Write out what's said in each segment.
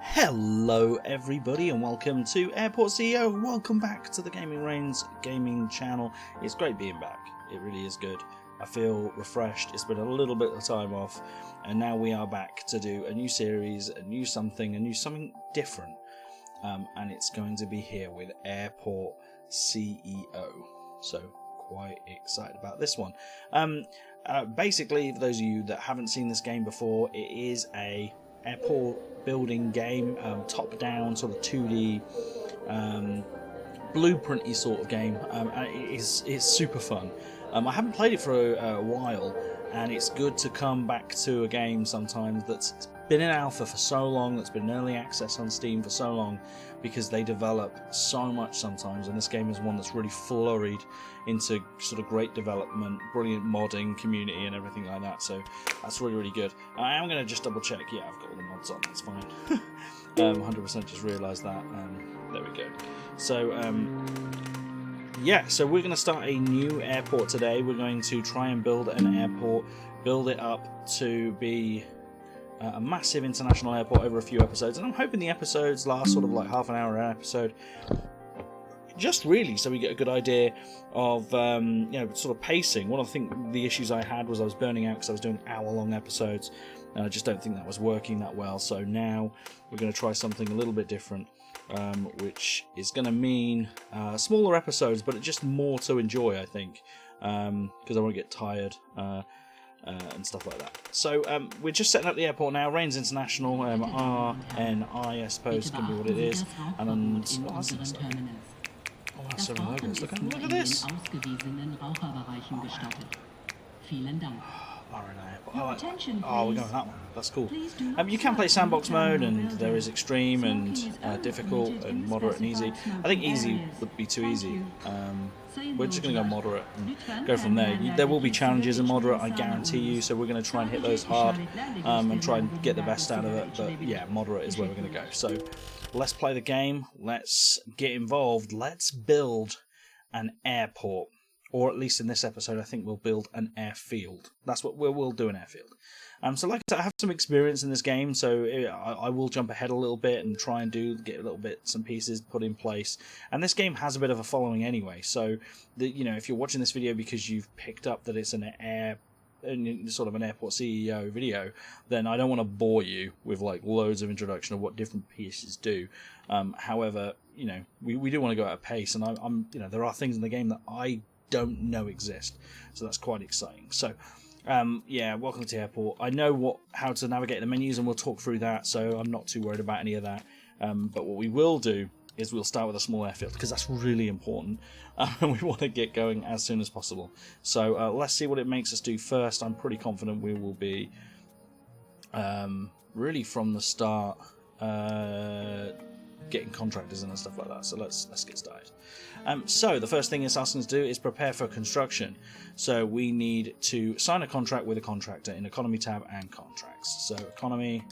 Hello everybody and welcome to Airport CEO. Welcome back to the Gaming Reigns gaming channel. It's great being back. It really is good. I feel refreshed. It's been a little bit of time off and now we are back to do a new series, a new something different. And it's going to be here with Airport CEO. So quite excited about this one. Basically, for those of you that haven't seen this game before, it is a airport building game, top down sort of 2D blueprinty sort of game. It's super fun. I haven't played it for a while, and it's good to come back to a game sometimes that's been in alpha for so long, that's been in early access on Steam for so long, because they develop so much sometimes, and this game is one that's really flurried into sort of great development, brilliant modding community and everything like that, so that's really good. I am going to just double check, yeah, I've got all the mods on, that's fine. 100% just realised that, there we go. So yeah, so we're going to start a new airport today. We're going to try and build an airport, build it up to be a massive international airport over a few episodes, and I'm hoping the episodes last sort of like half an hour an episode, just really so we get a good idea of sort of pacing. One of the issues I had was I was burning out because I was doing hour-long episodes, and I just don't think that was working that well. So now we're going to try something a little bit different, which is going to mean smaller episodes, but just more to enjoy, I think, because I won't get tired. And stuff like that. So we're just setting up the airport now. Reigns International, RNI, I suppose, can be what it is. And that's nice. Oh, wow, 7 logos. Look at this. RNI. Oh, we're going with that one. That's cool. You can play sandbox mode, and there is extreme and difficult and moderate and easy. I think easy would be too easy. We're just going to go moderate and go from there. There will be challenges in moderate, I guarantee you, so we're going to try and hit those hard and try and get the best out of it. But yeah, moderate is where we're going to go. So let's play the game. Let's get involved. Let's build an airport. Or at least in this episode, I think we'll build an airfield. That's what we'll do, an airfield. So like I said, I have some experience in this game, so I will jump ahead a little bit and try and get a little bit, some pieces put in place. And this game has a bit of a following anyway, so if you're watching this video because you've picked up that it's sort of an airport CEO video, then I don't want to bore you with like loads of introduction of what different pieces do. However, we do want to go at a pace, and I'm there are things in the game that I don't know exist, so that's quite exciting. So yeah, welcome to the airport. I know how to navigate the menus, and we'll talk through that, so I'm not too worried about any of that. But what we will do is we'll start with a small airfield, because that's really important, and we want to get going as soon as possible. So let's see what it makes us do first. I'm pretty confident we will be really from the start getting contractors in and stuff like that. So let's get started. So the first thing it's asking us to do is prepare for construction. So we need to sign a contract with a contractor in Economy tab and Contracts. So Economy,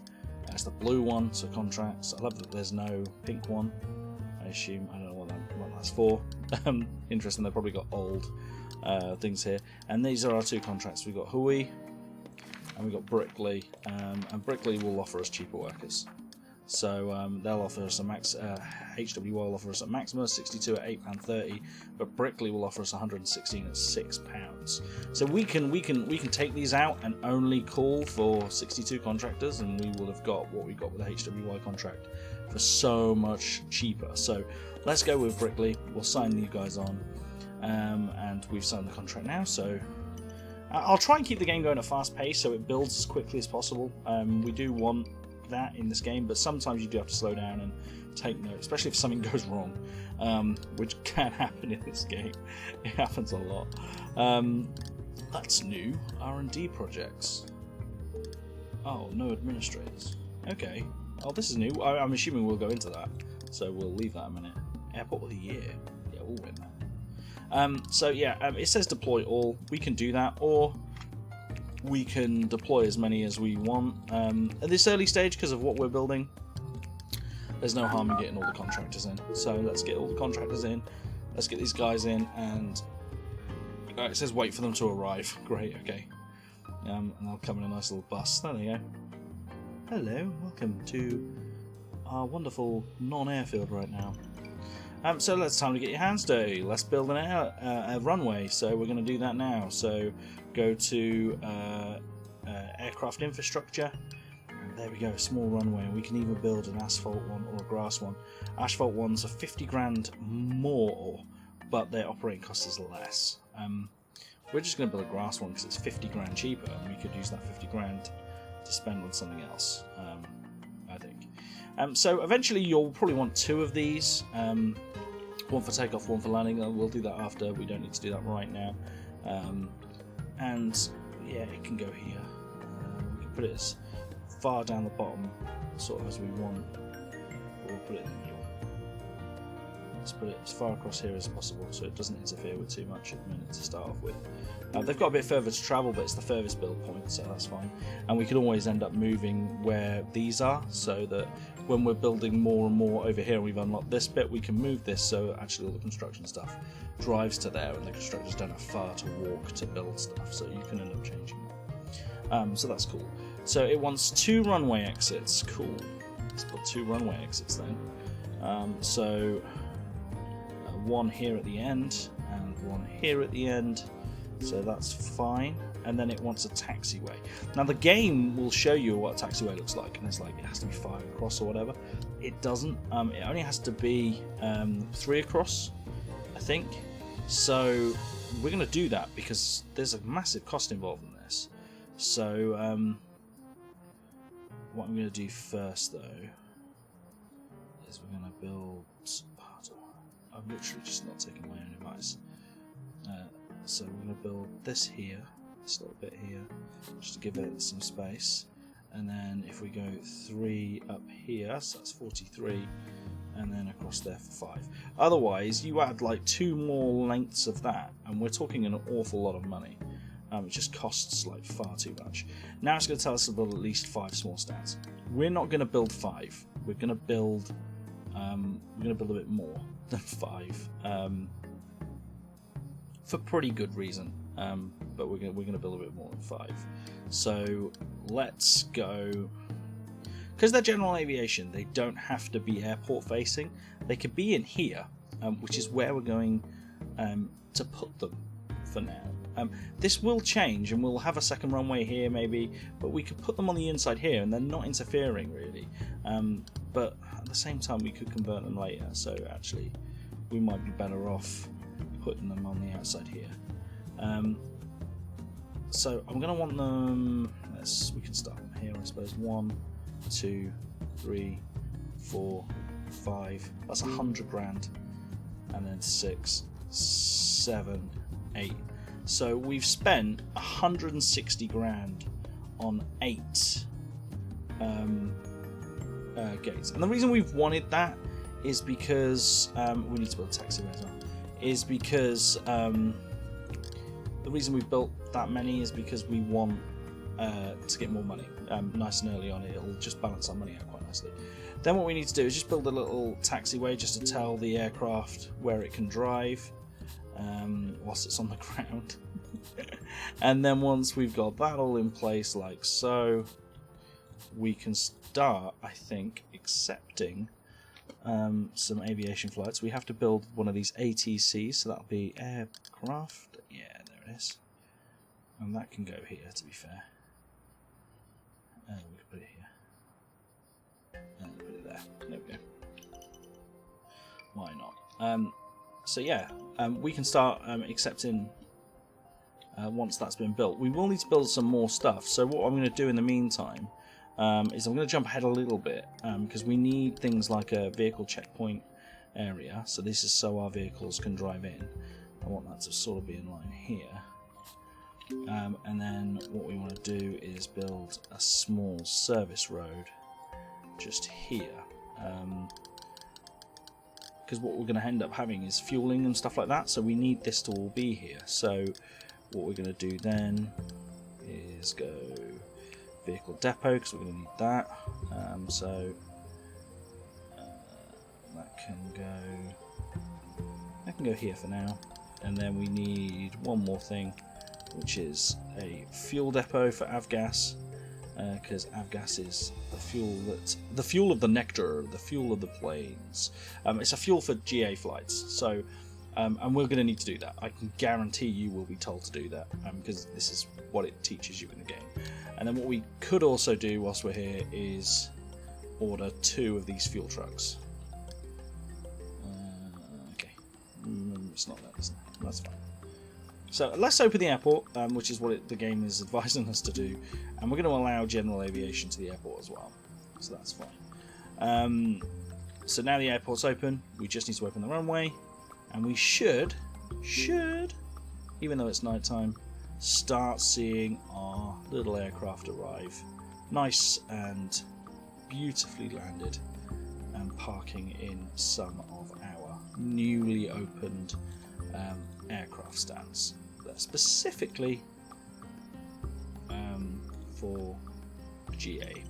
that's the blue one, so Contracts. I love that there's no pink one. I assume, I don't know what that's for. Interesting, they've probably got old things here. And these are our two contracts. We've got Hui and we've got Brickley. And Brickley will offer us cheaper workers. So they'll offer us a HWY will offer us a maximum of 62 at £8.30, but Brickley will offer us 116 at £6. So we can take these out and only call for 62 contractors, and we will have got what we got with the HWY contract for so much cheaper. So let's go with Brickley. We'll sign you guys on, and we've signed the contract now. So I'll try and keep the game going at a fast pace so it builds as quickly as possible. We do want that in this game, but sometimes you do have to slow down and take note, especially if something goes wrong, which can happen in this game. It happens a lot. That's new. R&D projects. Oh, no administrators. Okay. Oh, this is new. I'm assuming we'll go into that, so we'll leave that a minute. Airport of the year. Yeah, we'll win that. So yeah, it says deploy all. We can do that, or we can deploy as many as we want. At this early stage, because of what we're building, there's no harm in getting all the contractors in. So let's get all the contractors in. Let's get these guys in, and it says wait for them to arrive. Great, okay. And they'll come in a nice little bus. There they go. Hello, welcome to our wonderful non-airfield right now. So it's time to get your hands dirty. Let's build a runway. So we're going to do that now. So go to aircraft infrastructure. And there we go, a small runway. And we can even build an asphalt one or a grass one. Asphalt ones are 50 grand more, but their operating cost is less. We're just going to build a grass one because it's 50 grand cheaper, and we could use that 50 grand to spend on something else, I think. So eventually you'll probably want 2 of these, one for takeoff, one for landing. We'll do that after, we don't need to do that right now. And yeah, it can go here. We can put it as far down the bottom sort of as we want. We'll put it in the middle. Let's put it as far across here as possible so it doesn't interfere with too much at the minute to start off with. They've got a bit further to travel, but it's the furthest build point, so that's fine. And we can always end up moving where these are, so that when we're building more and more over here and we've unlocked this bit, we can move this so actually all the construction stuff drives to there and the constructors don't have far to walk to build stuff, so you can end up changing it. So that's cool. So it wants 2 runway exits. Cool. Let's put 2 runway exits then. One here at the end and one here at the end, so that's fine. And then it wants a taxiway. Now the game will show you what a taxiway looks like, and it's like it has to be 5 across or whatever. It doesn't. It only has to be 3 across, I think. So we're going to do that because there's a massive cost involved in this. So what I'm going to do first though is we're going to build. I'm literally just not taking my own advice. So we're going to build this here, this little bit here, just to give it some space. And then if we go 3 up here, so that's 43, and then across there for 5. Otherwise, you add like 2 more lengths of that, and we're talking an awful lot of money. It just costs like far too much. Now it's going to tell us to build at least 5 small stands. We're not going to build 5. We're going to build. A bit more than 5, for pretty good reason. But we're going to build a bit more than 5. So let's go. Because they're general aviation, they don't have to be airport facing. They could be in here, which is where we're going to put them for now. This will change, and we'll have a second runway here maybe, but we could put them on the inside here, and they're not interfering really. But at the same time, we could convert them later. So actually, we might be better off putting them on the outside here. So I'm going to want them. We can start them here, I suppose. 1, 2, 3, 4, 5. That's 100 grand, and then 6, 7, 8. So we've spent 160 grand on 8 gates. And the reason we've wanted that is because we need to build a taxiway as well. Is because the reason we've built that many is because we want to get more money nice and early on. It'll just balance our money out quite nicely. Then what we need to do is just build a little taxiway just to tell the aircraft where it can drive whilst it's on the ground. And then once we've got that all in place like so, we can start, I think, accepting some aviation flights. We have to build one of these ATCs, so that'll be aircraft. Yeah, there it is. And that can go here, to be fair. We can put it here. And put it there. There we go. Why not? So yeah, we can start accepting once that's been built. We will need to build some more stuff. So what I'm going to do in the meantime is I'm going to jump ahead a little bit because we need things like a vehicle checkpoint area. So this is so our vehicles can drive in. I want that to sort of be in line here. And then what we want to do is build a small service road just here. Because what we're going to end up having is fueling and stuff like that, so we need this to all be here. So what we're going to do then is go vehicle depot, because we're going to need that. So that can go here for now. And then we need one more thing, which is a fuel depot for Avgas. because avgas is the fuel of the nectar, the fuel of the plains. It's a fuel for GA flights, so and we're going to need to do that. I can guarantee you will be told to do that, because this is what it teaches you in the game. And then what we could also do whilst we're here is order 2 of these fuel trucks. Okay, it's not that, isn't it? That's fine. So let's open the airport, which is what the game is advising us to do, and we're going to allow general aviation to the airport as well, so that's fine. So now the airport's open, we just need to open the runway, and we should, even though it's nighttime, start seeing our little aircraft arrive, nice and beautifully landed, and parking in some of our newly opened aircraft stands that are specifically for GA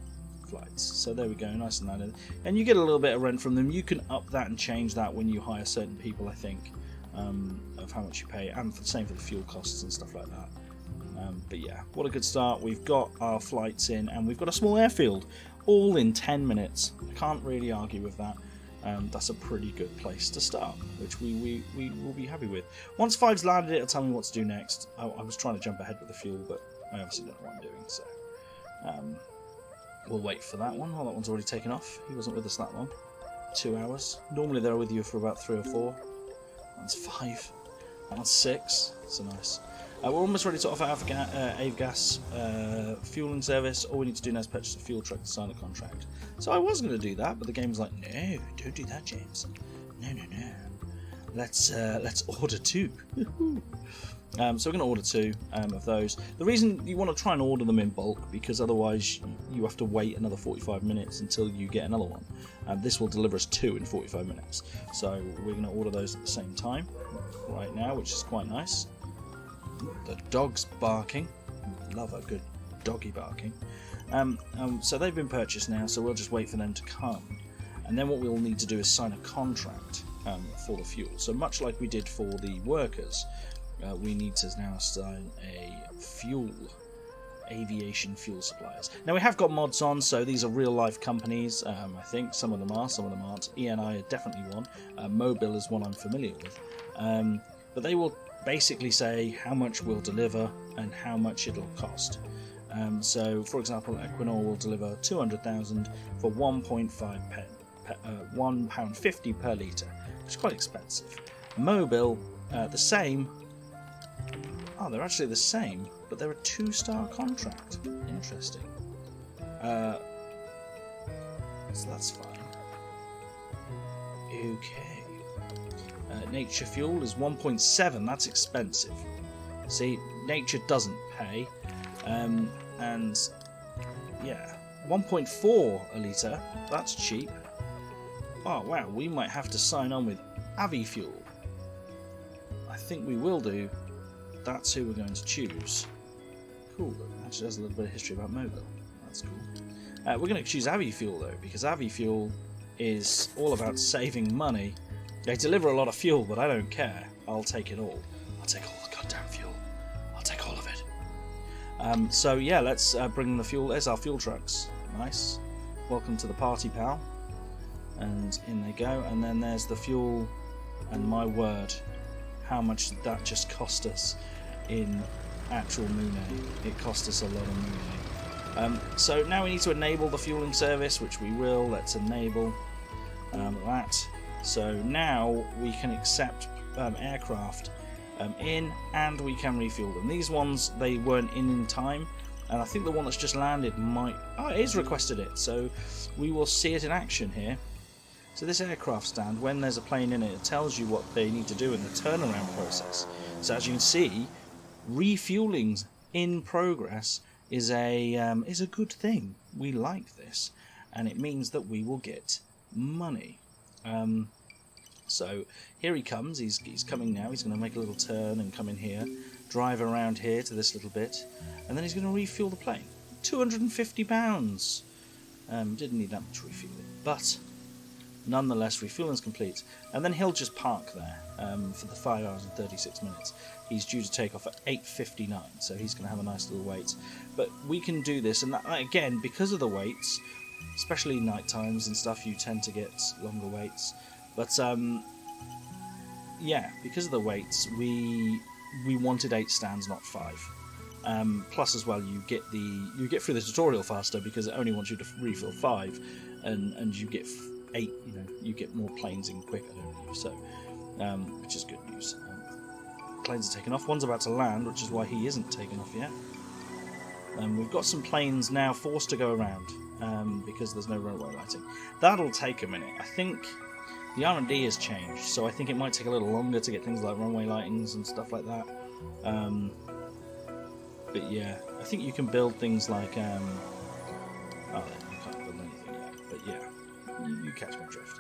flights. So there we go, nice and landed, and you get a little bit of rent from them. You can up that and change that when you hire certain people, I think, of how much you pay, and for the same for the fuel costs and stuff like that. But yeah, what a good start. We've got our flights in, and we've got a small airfield, all in 10 minutes. I can't really argue with that. That's a pretty good place to start, which we will be happy with. Once 5's landed, it'll tell me what to do next. I was trying to jump ahead with the fuel, but I obviously don't know what I'm doing, so we'll wait for that one. Oh, that one's already taken off. He wasn't with us that long. 2 hours. Normally they're with you for about 3 or 4. That's 5. That's 6. So nice. We're almost ready to offer avgas fueling service. All we need to do now is purchase a fuel truck to sign a contract. So I was going to do that, but the game's like, no, don't do that, James. No. Let's order 2. So we're going to order 2 of those. The reason you want to try and order them in bulk, because otherwise you have to wait another 45 minutes until you get another one. This will deliver us 2 in 45 minutes. So we're going to order those at the same time right now, which is quite nice. The dog's barking. Love a good doggy barking. So they've been purchased now, so we'll just wait for them to come. And then what we'll need to do is sign a contract for the fuel. So much like we did for the workers, we need to now sign a aviation fuel suppliers. Now we have got mods on, so these are real life companies. I think some of them are, some of them aren't. ENI are definitely one. Mobil is one I'm familiar with. But they will basically say how much we'll deliver and how much it'll cost. So, for example, Equinor will deliver 200,000 for £1.50 per litre, which is quite expensive. Mobil, the same. Oh, they're actually the same, but they're a 2-star contract. Interesting. So that's fine. Okay. Nature Fuel is 1.7. That's expensive. See, Nature doesn't pay. And yeah, 1.4 a litre. That's cheap. Oh wow, we might have to sign on with Avifuel. I think we will do. That's who we're going to choose. Cool. Actually, there's a little bit of history about Mobil. That's cool. We're going to choose Avifuel though, because Avifuel is all about saving money. They deliver a lot of fuel, but I don't care. I'll take it all. I'll take all the goddamn fuel. I'll take all of it. So yeah, let's bring the fuel. There's our fuel trucks. Nice. Welcome to the party, pal. And in they go. And then there's the fuel. And my word, how much did that just cost us in actual Mooney? It cost us a lot of Mooney. So now we need to enable the fueling service, which we will. Let's enable that. So now we can accept aircraft in, and we can refuel them. These ones, they weren't in time, and I think the one that's just landed might... Oh, it is requested it, so we will see it in action here. So this aircraft stand, when there's a plane in it, it tells you what they need to do in the turnaround process. So as you can see, refueling in progress is a good thing. We like this, and it means that we will get money. So here he comes. He's coming now. He's going to make a little turn and come in here, drive around here to this little bit, and then he's going to refuel the plane. £250. Didn't need that much refueling, but Nonetheless, refueling's complete, and then he'll just park there for the 5 hours and 36 minutes. He's due to take off at 8:59, so he's going to have a nice little wait. But we can do this, and that, again, because of the waits, especially night times and stuff, you tend to get longer waits. But yeah, because of the waits, we wanted 8 stands, not 5. Plus, as well, you get through the tutorial faster because it only wants you to refill 5, and you get 8. You know, you get more planes in quicker, don't you? So, which is good news. Planes are taken off. One's about to land, which is why he isn't taken off yet. We've got some planes now forced to go around because there's no runway lighting. That'll take a minute. I think the R&D has changed, so I think it might take a little longer to get things like runway lightings and stuff like that. But yeah, I think you can build things like oh, you can't build anything yet. But yeah, you catch my drift.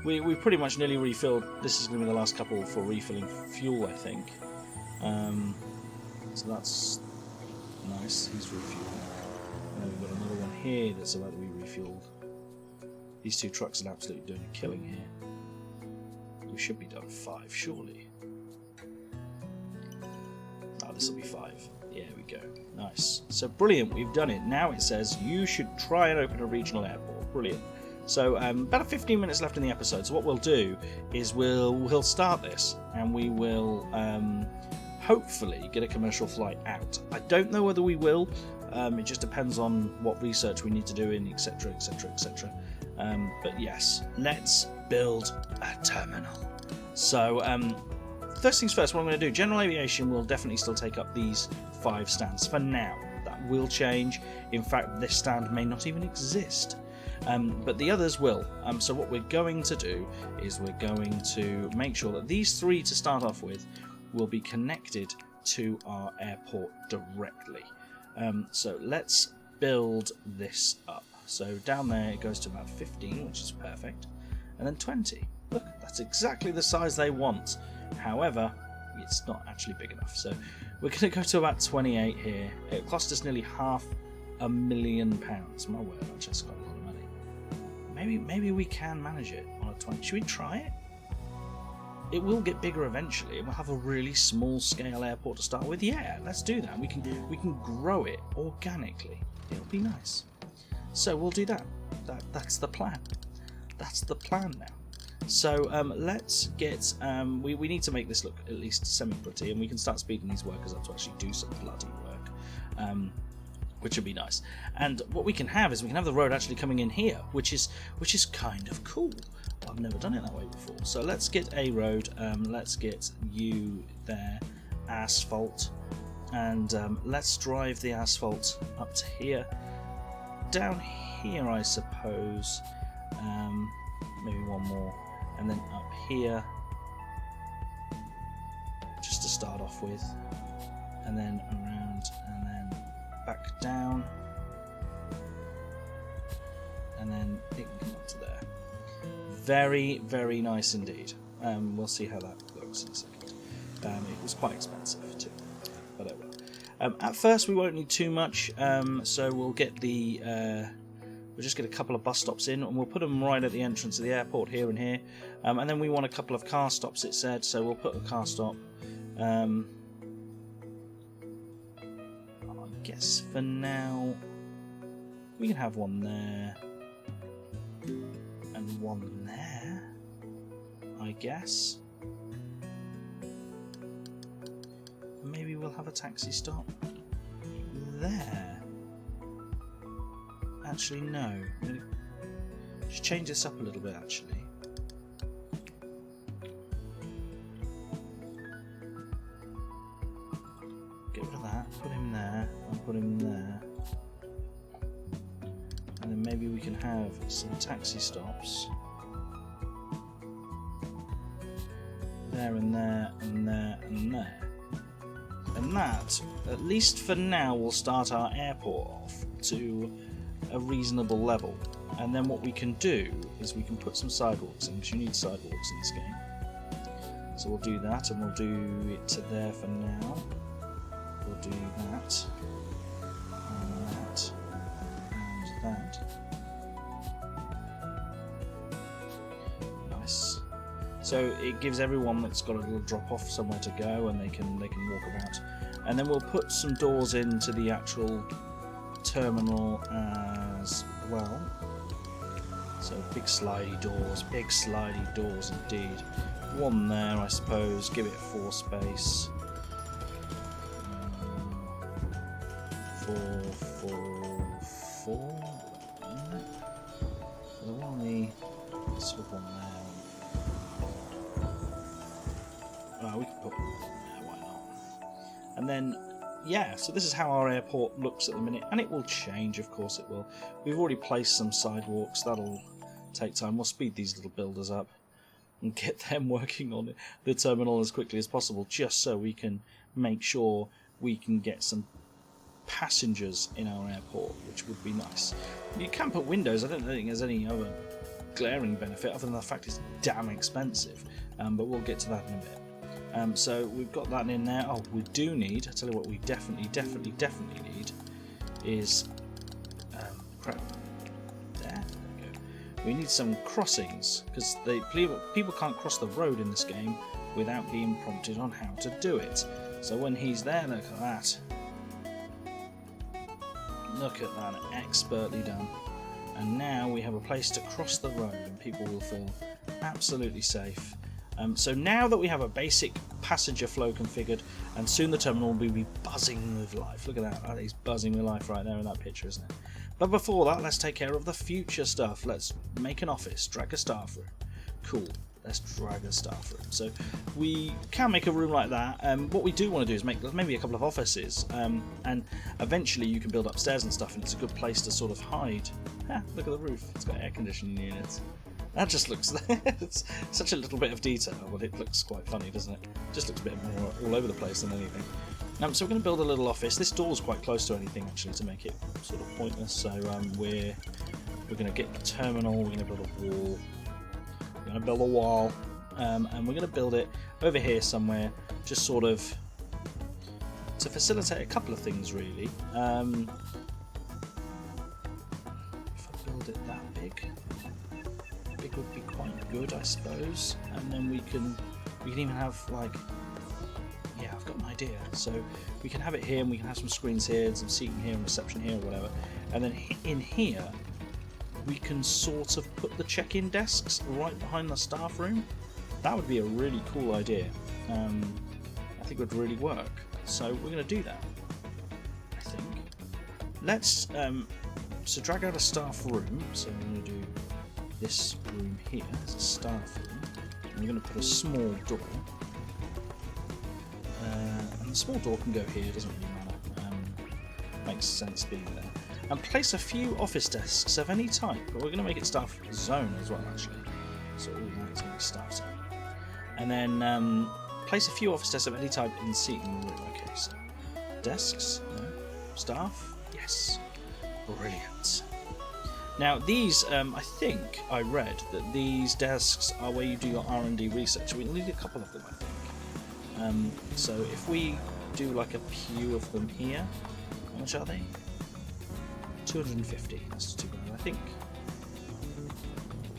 We pretty much nearly refilled. This is going to be the last couple for refilling fuel, I think. So that's nice. He's refueling. And then we've got another one here that's about to be refueled. These 2 trucks are absolutely doing a killing here. We should be done 5, surely. Oh, this will be 5. Yeah, we go. Nice. So brilliant, we've done it. Now it says you should try and open a regional airport. Brilliant. So about 15 minutes left in the episode. So what we'll do is we'll start this, and we will hopefully get a commercial flight out. I don't know whether we will. It just depends on what research we need to do in, etc, etc, etc. But yes, let's build a terminal. So first things first, what I'm going to do, General Aviation will definitely still take up these 5 stands for now. That will change. In fact, this stand may not even exist. But the others will. So what we're going to do is we're going to make sure that these 3 to start off with will be connected to our airport directly. So let's build this up. So down there it goes to about 15, which is perfect, and then 20. Look, that's exactly the size they want. However, it's not actually big enough. So we're going to go to about 28 here. It cost us nearly £500,000. My word, that's just quite a lot of money. Maybe we can manage it on a 20. Should we try it? It will get bigger eventually. We'll have a really small scale airport to start with. Yeah, let's do that. We can grow it organically. It'll be nice. So we'll do that. That's the plan. That's the plan now. So let's get. We need to make this look at least semi-pretty, and we can start speeding these workers up to actually do some bloody work. Which would be nice. And what we can have is we can have the road actually coming in here, which is kind of cool. I've never done it that way before. So let's get a road. Let's get you there, asphalt, and let's drive the asphalt up to here. Down here, I suppose. Maybe one more, and then up here, just to start off with, and then around, and then back down, and then it can come up to there. Very, very nice indeed. We'll see how that looks in a second. It was quite expensive too, but oh well. At first we won't need too much, so we'll get the we'll just get a couple of bus stops in, and we'll put them right at the entrance of the airport here and here, and then we want a couple of car stops, it said, so we'll put a car stop. I guess for now we can have one there and one there, I guess. Maybe we'll have a taxi stop there. Actually, no. Just change this up a little bit, actually. Get rid of that, put him there, and put him there. And then maybe we can have some taxi stops. There and there and there and there. And that, at least for now, will start our airport off to a reasonable level. And then what we can do is we can put some sidewalks in, because you need sidewalks in this game. So we'll do that, and we'll do it to there for now. We'll do that, and that, and that. so it gives everyone that's got a little drop off somewhere to go, and they can walk about. And then we'll put some doors into the actual terminal as well. So big slidey doors indeed. One there, I suppose. Give it 4 space. 4. The one on the sort of one there. Oh, we can put one there, why not? And then, yeah, so this is how our airport looks at the minute, and it will change, of course it will. We've already placed some sidewalks, that'll take time. We'll speed these little builders up and get them working on the terminal as quickly as possible, just so we can make sure we can get some passengers in our airport, which would be nice. You can put windows. I don't think there's any other glaring benefit other than the fact it's damn expensive, but we'll get to that in a bit. So we've got that in there. Oh, we do need, I tell you what we definitely need is crap. There we go. We need some crossings, because people can't cross the road in this game without being prompted on how to do it. So when he's there, look at that. Look at that, expertly done. And now we have a place to cross the road and people will feel absolutely safe. So now that we have a basic passenger flow configured, and soon the terminal will be buzzing with life. Look at that, that is buzzing with life right there in that picture, isn't it? But before that, let's take care of the future stuff. Let's make an office, drag a staff room. Cool. Let's drag a staff room. So we can make a room like that. What we do want to do is make maybe a couple of offices, and eventually you can build upstairs and stuff, and it's a good place to sort of hide. Look at the roof, it's got air conditioning units. That just looks, it's such a little bit of detail, but it looks quite funny, doesn't it? Just looks a bit more all over the place than anything. So we're going to build a little office. This door's quite close to anything actually to make it sort of pointless. So we're going to get the terminal. We're going to build a wall. We're going to build a wall, and we're going to build it over here somewhere, just sort of to facilitate a couple of things really. If I build it that big would be quite good, I suppose. And then we can even have like, yeah, I've got an idea. So we can have it here, and we can have some screens here, some seating here, and reception here, or whatever. And then in here, we can sort of put the check-in desks right behind the staff room. That would be a really cool idea. I think it would really work. So we're going to do that, I think. Let's so drag out a staff room. So we're going to do this room here as a staff room. And we're going to put a small door. And the small door can go here, it doesn't really matter. Makes sense being there. And place a few office desks of any type, but we're going to make it staff zone as well, actually. So all that is going to be staff zone. And then place a few office desks of any type in the seating room. Okay, so desks, no. Staff, yes, brilliant. Now these, I think I read that these desks are where you do your R&D research. We'll need a couple of them, I think. So if we do like a few of them here, how much are they? 250, that's too bad, I think.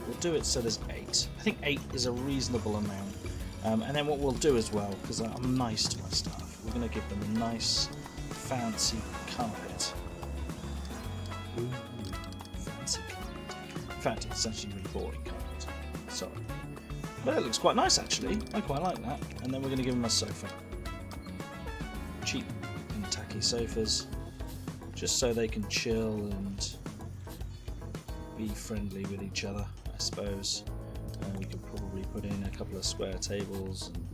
We'll do it so there's 8. I think 8 is a reasonable amount. And then what we'll do as well, because I'm nice to my staff, we're going to give them a nice, fancy carpet. Ooh, fancy carpet. In fact, it's actually really boring carpet. Sorry. But it looks quite nice, actually. I quite like that. And then we're going to give them a sofa. Cheap and tacky sofas. Just so they can chill and be friendly with each other, I suppose. We could probably put in a couple of square tables, and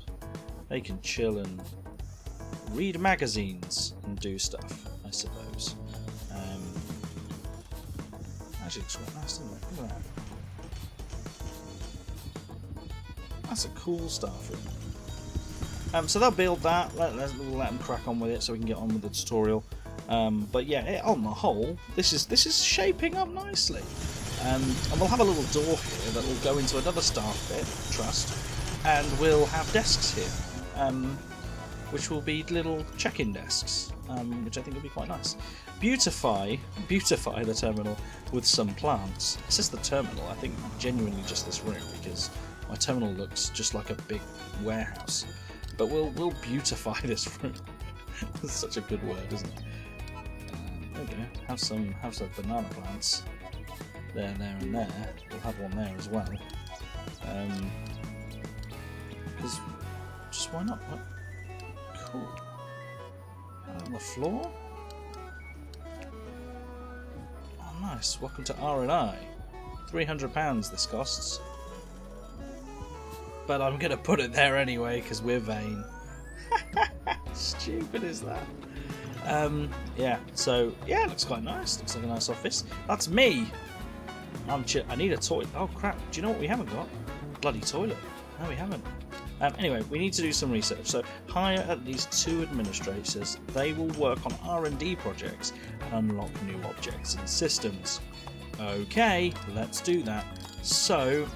they can chill and read magazines and do stuff, I suppose. Actually, looks quite nice, doesn't it? Look at that. That's a cool staff room. So they'll build that. We'll let them crack on with it, so we can get on with the tutorial. But yeah, on the whole, this is shaping up nicely. And we'll have a little door here that will go into another staff bit, trust, and we'll have desks here, which will be little check-in desks, which I think will be quite nice. Beautify the terminal with some plants. It's just the terminal, I think genuinely just this room, because My terminal looks just like a big warehouse. But we'll beautify this room. That's such a good word, isn't it? There we go. Have some banana plants. There, and there. We'll have one there as well. Because just why not? What? Cool. On the floor. Oh, nice. Welcome to R&I. £300 this costs. But I'm going to put it there anyway because we're vain. Stupid is that? Yeah, so, yeah, it looks quite nice. Looks like a nice office. That's me! I need a toilet. Oh, crap. Do you know what we haven't got? Bloody toilet. No, we haven't. Anyway, we need to do some research. So, hire at least 2 administrators. They will work on R&D projects and unlock new objects and systems. Okay, let's do that. So,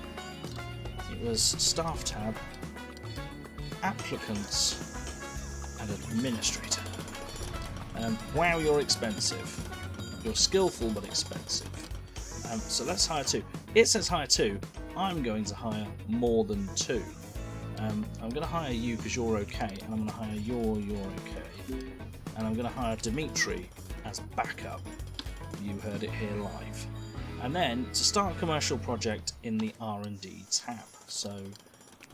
it was staff tab, applicants, and administrator. Wow, you're expensive. You're skillful but expensive. So let's hire 2. It says hire 2. I'm going to hire more than 2. I'm going to hire you because you're okay, and I'm going to hire you're okay, and I'm going to hire Dimitri as backup. You heard it here live. And then to start a commercial project in the R&D tab. So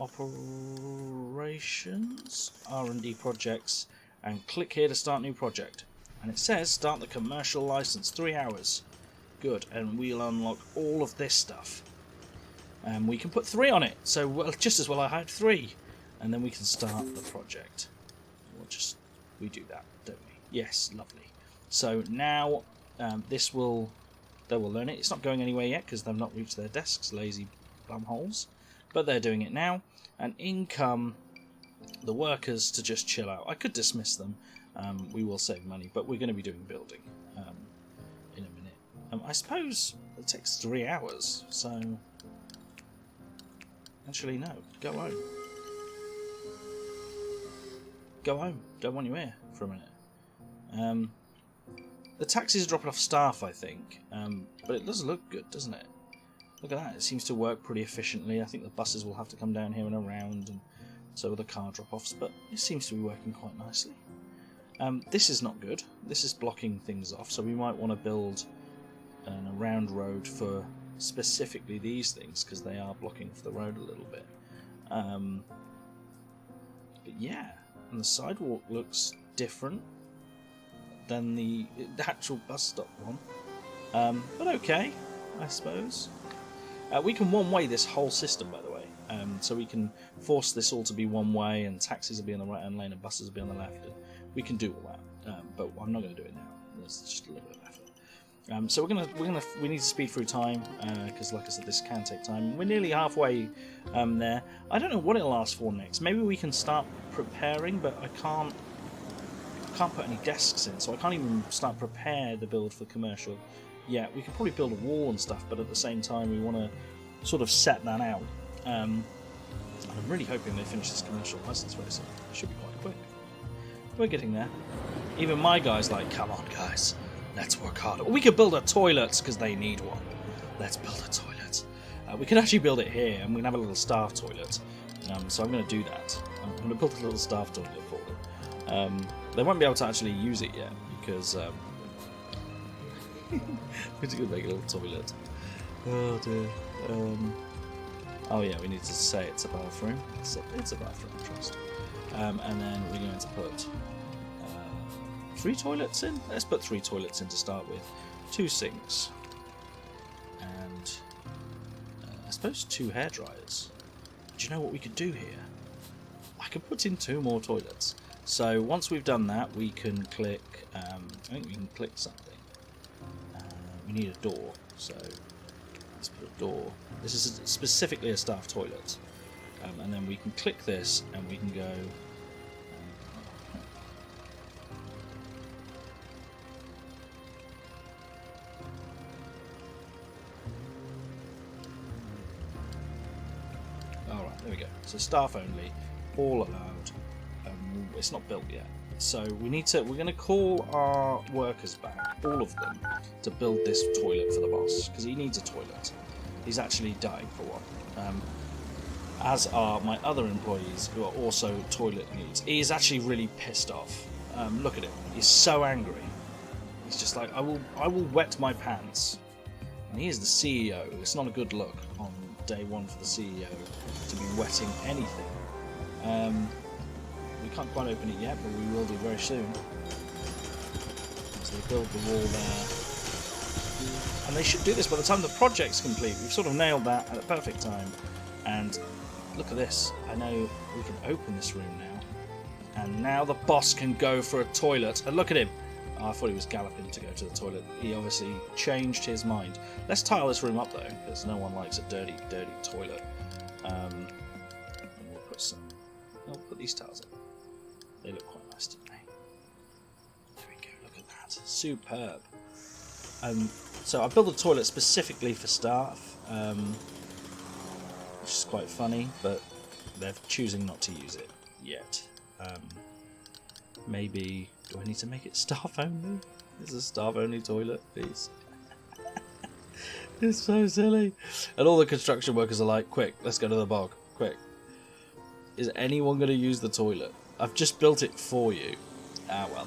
operations, R&D projects, and click here to start new project. And it says start the commercial license, 3 hours. Good, and we'll unlock all of this stuff. And we can put 3 on it, so well, just as well I hired 3. And then we can start the project. We do that, don't we? Yes, lovely. So now they will learn it. It's not going anywhere yet because they've not reached their desks, lazy bumholes. But they're doing it now. And in come the workers to just chill out. I could dismiss them. We will save money, but we're going to be doing building in a minute. I suppose it takes 3 hours, so... Actually, no. Go home. Go home. Don't want you here for a minute. The taxis are dropping off staff, I think. But it does look good, doesn't it? Look at that. It seems to work pretty efficiently. I think the buses will have to come down here and around, and so will the car drop-offs, but it seems to be working quite nicely. This is not good. This is blocking things off, so we might want to build a round road for specifically these things, because they are blocking off the road a little bit. But yeah, and the sidewalk looks different than the actual bus stop one. But okay, I suppose. We can one-way this whole system, by the way. So we can force this all to be one-way, and taxis will be on the right-hand lane, and buses will be on the left. And we can do all that, but I'm not going to do it now. There's just a little bit of effort. So we need to speed through time because, like I said, this can take time. We're nearly halfway there. I don't know what it'll last for next. Maybe we can start preparing, but I can't put any desks in, so I can't even start prepare the build for commercial yet. We can probably build a wall and stuff, but at the same time, we want to sort of set that out. I'm really hoping they finish this commercial license very soon. It should be quite quick. We're getting there. Even my guy's like, come on, guys. Let's work harder. We could build a toilet because they need one. Let's build a toilet. We can actually build it here, and we can have a little staff toilet. So I'm going to do that. I'm going to build a little staff toilet for them. They won't be able to actually use it yet because we're just going to make a little toilet. Oh dear. Oh yeah, we need to say it's a bathroom. It's a bathroom, trust. And then we're going to put 3 toilets in? Let's put 3 toilets in to start with. 2 sinks. And I suppose 2 hairdryers. Do you know what we could do here? I could put in 2 more toilets. So once we've done that, we can click... I think we can click something. We need a door, so let's put a door. This is specifically a staff toilet. And then we can click this, and we can go... Alright, there we go. So staff only, all allowed. It's not built yet. So we're going to call our workers back, all of them, to build this toilet for the boss, because he needs a toilet. He's actually dying for one. as are my other employees who are also toilet needs. He is actually really pissed off. Look at him. He's so angry. He's just like, I will wet my pants. And he is the CEO. It's not a good look on day one for the CEO to be wetting anything. We can't quite open it yet, but we will do very soon. So they build the wall there. And they should do this by the time the project's complete. We've sort of nailed that at a perfect time. And look at this. I know we can open this room now. And now the boss can go for a toilet. And look at him. Oh, I thought he was galloping to go to the toilet. He obviously changed his mind. Let's tile this room up though, because no one likes a dirty, dirty toilet. And we'll put some... I'll put these tiles up. They look quite nice, don't they? There we go, look at that. Superb. So I built a toilet specifically for staff, which is quite funny, but they're choosing not to use it yet. Maybe... Do I need to make it staff only? It's a staff only toilet, please. It's so silly. And all the construction workers are like, quick, let's go to the bog, quick. Is anyone going to use the toilet? I've just built it for you. Ah, well.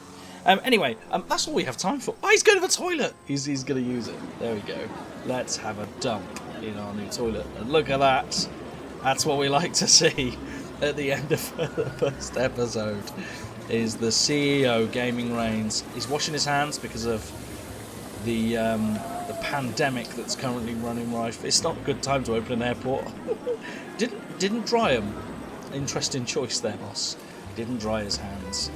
Anyway, that's all we have time for. Oh, he's going to the toilet! He's going to use it. There we go. Let's have a dump in our new toilet. And look at that. That's what we like to see at the end of the first episode. Is the CEO Gaming Reigns. He's washing his hands because of the pandemic that's currently running rife. It's not a good time to open an airport. Didn't dry him. Interesting choice there, boss. Didn't dry his hands.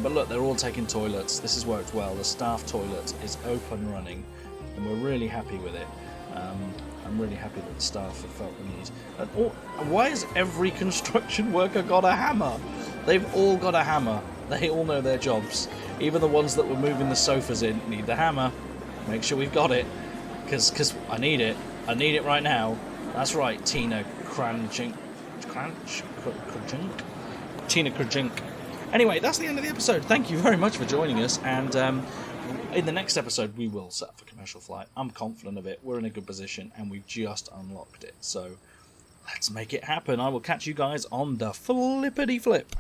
But look, they're all taking toilets. This has worked well. The staff toilet is open running, and we're really happy with it. I'm really happy that the staff have felt the need. And why has every construction worker got a hammer? They've all got a hammer. They all know their jobs. Even the ones that were moving the sofas in need the hammer. Make sure we've got it, because I need it. I need it right now. That's right, Tina Krajink. Tina Krajink. Anyway, that's the end of the episode. Thank you very much for joining us, and in the next episode we will set up for commercial flight. I'm confident of it. We're in a good position, and we've just unlocked it. So let's make it happen. I will catch you guys on the flippity flip.